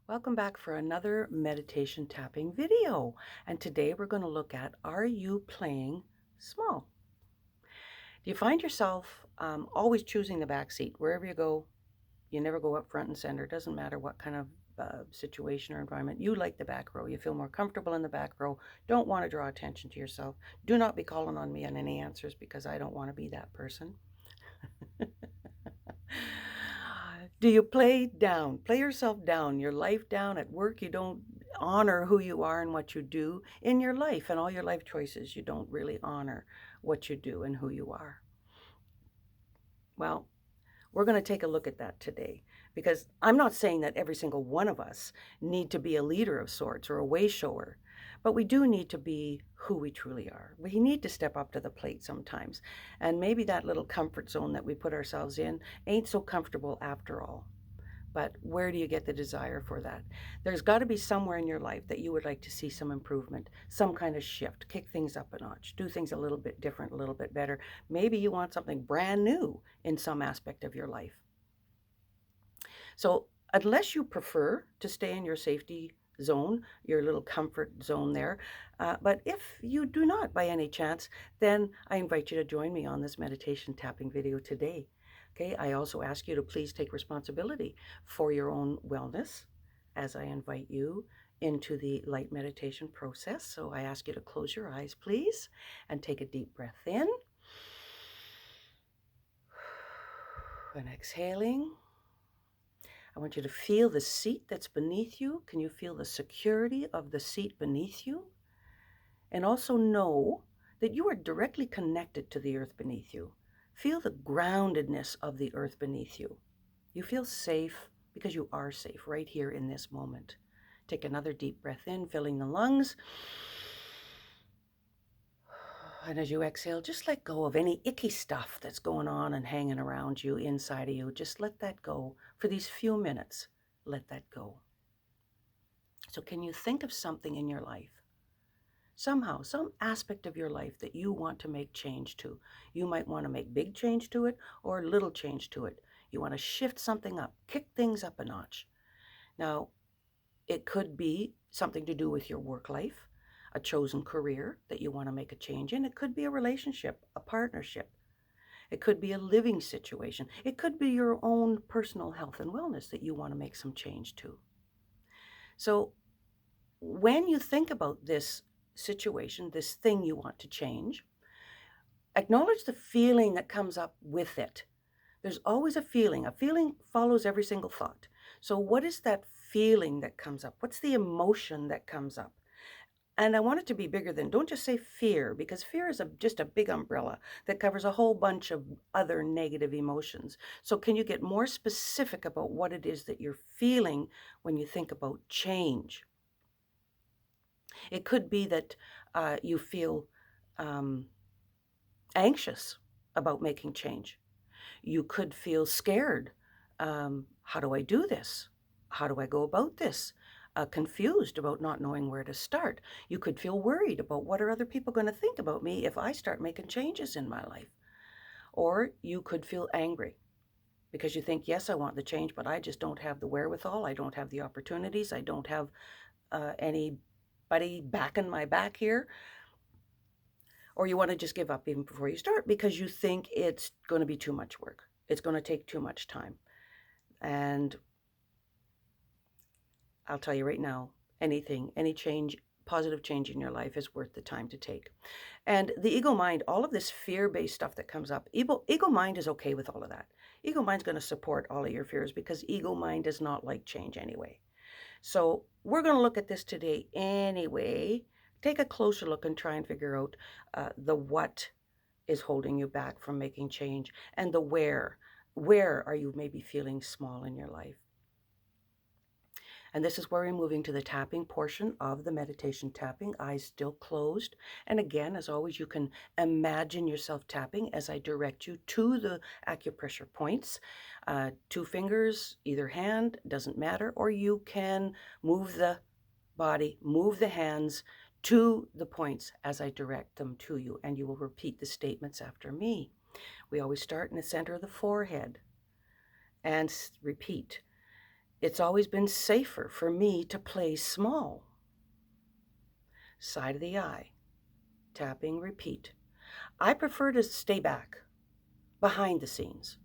Welcome back for another meditation tapping video. And today we're going to look at, are you playing small? Do you find yourself always choosing the back seat? Wherever you go, you never go up front and center. Doesn't matter what kind of situation or environment. You like the back row. You feel more comfortable in the back row. Don't want to draw attention to yourself. Do not be calling on me on any answers because I don't want to be that person. Do you play down? Play yourself down, your life down at work. You don't honor who you are and what you do in your life and all your life choices. You don't really honor what you do and who you are. Well, we're going to take a look at that today because I'm not saying that every single one of us need to be a leader of sorts or a way shower, but we do need to be who we truly are. We need to step up to the plate sometimes. And maybe that little comfort zone that we put ourselves in ain't so comfortable after all. But where do you get the desire for that? There's got to be somewhere in your life that you would like to see some improvement, some kind of shift, kick things up a notch, do things a little bit different, a little bit better. Maybe you want something brand new in some aspect of your life. So unless you prefer to stay in your safety zone, your little comfort zone there, but if you do not by any chance, then I invite you to join me on this meditation tapping video today. Okay, I also ask you to please take responsibility for your own wellness as I invite you into the light meditation process. So I ask you to close your eyes, please, and take a deep breath in. And exhaling. I want you to feel the seat that's beneath you. Can you feel the security of the seat beneath you? And also know that you are directly connected to the earth beneath you. Feel the groundedness of the earth beneath you. You feel safe because you are safe right here in this moment. Take another deep breath in, filling the lungs. And as you exhale, just let go of any icky stuff that's going on and hanging around you, inside of you. Just let that go for these few minutes. Let that go. So can you think of something in your life, somehow, some aspect of your life that you want to make change to? You might want to make big change to it or little change to it. You want to shift something up, kick things up a notch. Now, it could be something to do with your work life, a chosen career that you want to make a change in. It could be a relationship, a partnership. It could be a living situation. It could be your own personal health and wellness that you want to make some change to. So when you think about this situation, this thing you want to change, acknowledge the feeling that comes up with it. There's always a feeling. A feeling follows every single thought. So what is that feeling that comes up? What's the emotion that comes up? And I want it to be bigger than, don't just say fear, because fear is just a big umbrella that covers a whole bunch of other negative emotions. So can you get more specific about what it is that you're feeling when you think about change? It could be that you feel anxious about making change. You could feel scared. How do I do this? How do I go about this? Confused about not knowing where to start. You could feel worried about what are other people going to think about me if I start making changes in my life. Or you could feel angry because you think, yes, I want the change, but I just don't have the wherewithal. I don't have the opportunities. I don't have anybody backing my back here. Or you want to just give up even before you start because you think it's going to be too much work. It's going to take too much time. And I'll tell you right now, any change, positive change in your life is worth the time to take. And the ego mind, all of this fear-based stuff that comes up, ego mind is okay with all of that. Ego mind's going to support all of your fears because ego mind does not like change anyway. So we're going to look at this today anyway. Take a closer look and try and figure out the what is holding you back from making change and the where. Where are you maybe feeling small in your life? And this is where we're moving to the tapping portion of the meditation tapping, eyes still closed. And again, as always, you can imagine yourself tapping as I direct you to the acupressure points. 2 fingers, either hand, doesn't matter. Or you can move the body, move the hands to the points as I direct them to you. And you will repeat the statements after me. We always start in the center of the forehead and repeat. It's always been safer for me to play small. Side of the eye, tapping, repeat. I prefer to stay back, behind the scenes.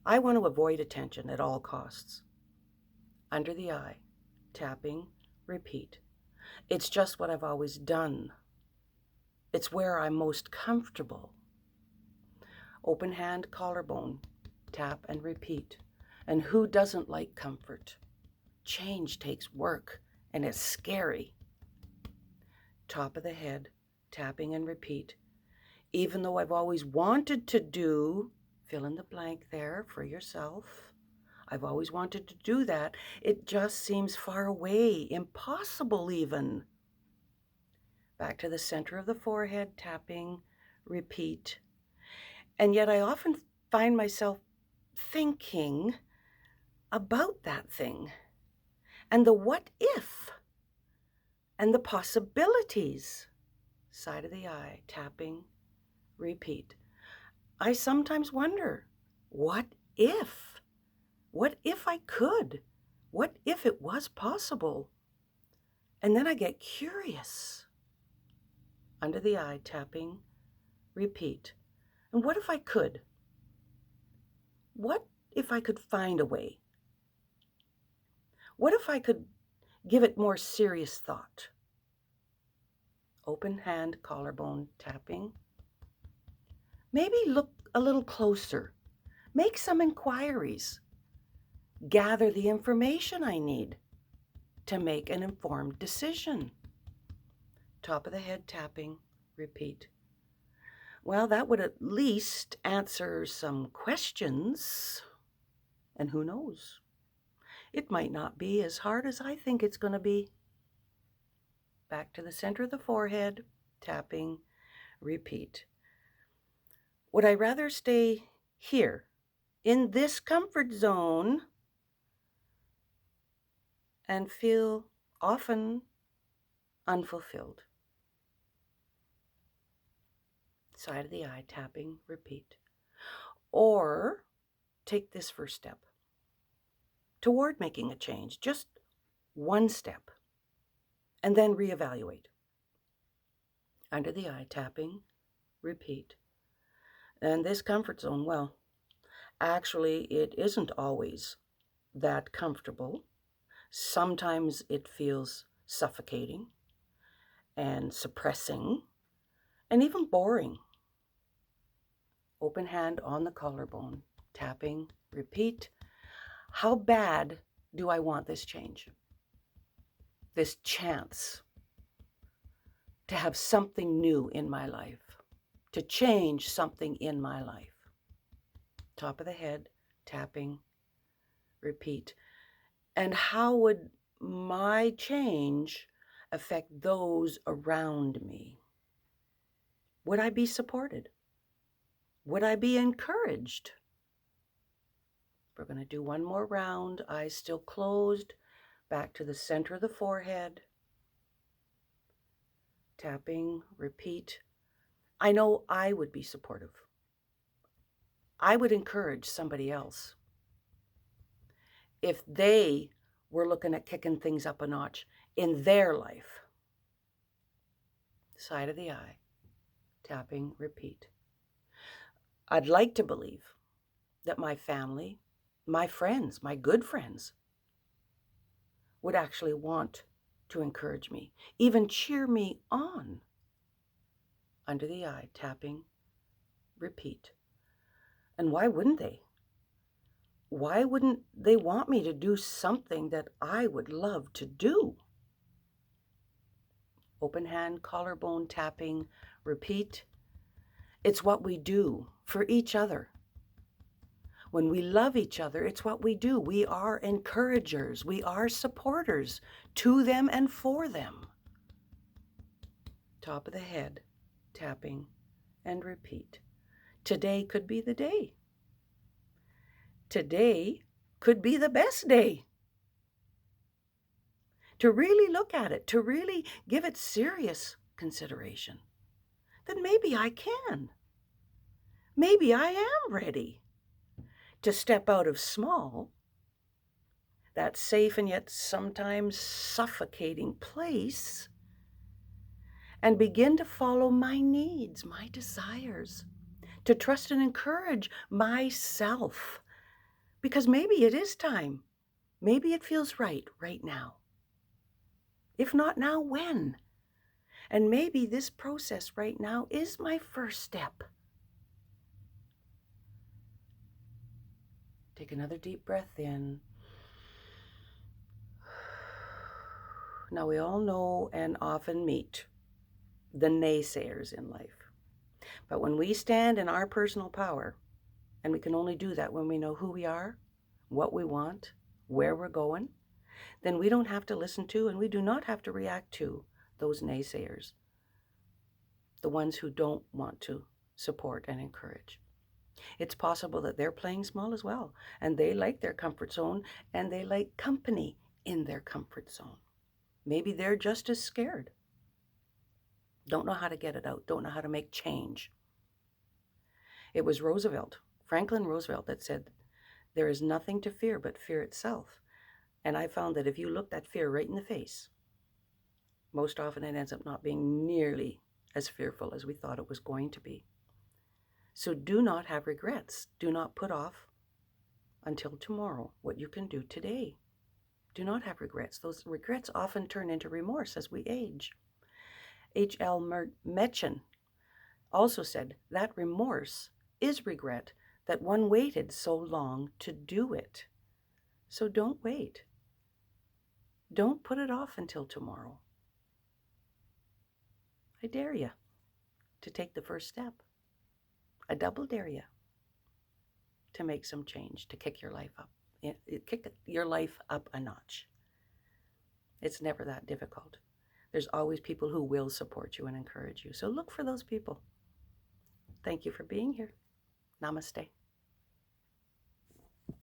I want to avoid attention at all costs. Under the eye, tapping, repeat. It's just what I've always done. It's where I'm most comfortable. Open hand, collarbone, tap and repeat. And who doesn't like comfort? Change takes work and it's scary. Top of the head, tapping and repeat. Even though I've always wanted to do, fill in the blank there for yourself. I've always wanted to do that. It just seems far away, impossible even. Back to the center of the forehead, tapping, repeat. And yet I often find myself thinking about that thing and the what if and the possibilities. Side of the eye, tapping, repeat. I sometimes wonder, what if? What if I could? What if it was possible? And then I get curious. Under the eye, tapping, repeat. And what if I could? What if I could find a way? What if I could give it more serious thought? Open hand, collarbone, tapping. Maybe look a little closer. Make some inquiries. Gather the information I need to make an informed decision. Top of the head, tapping, repeat. Well, that would at least answer some questions. And who knows? It might not be as hard as I think it's going to be. Back to the center of the forehead, tapping, repeat. Would I rather stay here, in this comfort zone, and feel often unfulfilled? Side of the eye, tapping, repeat. Or take this first step toward making a change, just one step, and then reevaluate. Under the eye, tapping, repeat. And this comfort zone, well, actually, it isn't always that comfortable. Sometimes it feels suffocating and suppressing and even boring. Open hand on the collarbone, tapping, repeat. How bad do I want this change? This chance to have something new in my life, to change something in my life. Top of the head, tapping, repeat. And how would my change affect those around me? Would I be supported? Would I be encouraged? We're going to do one more round, eyes still closed, back to the center of the forehead. Tapping, repeat. I know I would be supportive. I would encourage somebody else if they were looking at kicking things up a notch in their life. Side of the eye, tapping, repeat. I'd like to believe that my family, my friends, my good friends, would actually want to encourage me, even cheer me on. Under the eye, tapping, repeat. And why wouldn't they? Why wouldn't they want me to do something that I would love to do? Open hand, collarbone, tapping, repeat. It's what we do for each other. When we love each other, it's what we do. We are encouragers. We are supporters to them and for them. Top of the head, tapping, and repeat. Today could be the day. Today could be the best day. To really look at it, to really give it serious consideration. Then maybe I can. Maybe I am ready to step out of small that safe and yet sometimes suffocating place, and begin to follow my needs, my desires, to trust and encourage myself. Because maybe it is time. Maybe it feels right now. If not now, when? And maybe this process right now is my first step. Take another deep breath in. Now, we all know and often meet the naysayers in life. But when we stand in our personal power, and we can only do that when we know who we are, what we want, where we're going, then we don't have to listen to, and we do not have to react to those naysayers, the ones who don't want to support and encourage. It's possible that they're playing small as well, and they like their comfort zone, and they like company in their comfort zone. Maybe they're just as scared. Don't know how to get it out, don't know how to make change. It was Franklin Roosevelt, that said, "There is nothing to fear but fear itself." And I found that if you look that fear right in the face, most often it ends up not being nearly as fearful as we thought it was going to be. So do not have regrets. Do not put off until tomorrow what you can do today. Do not have regrets. Those regrets often turn into remorse as we age. H.L. Mencken also said that remorse is regret that one waited so long to do it. So don't wait. Don't put it off until tomorrow. I dare you to take the first step. I double dare you to make some change, to kick your life up a notch. It's never that difficult. There's always people who will support you and encourage you. So look for those people. Thank you for being here. Namaste.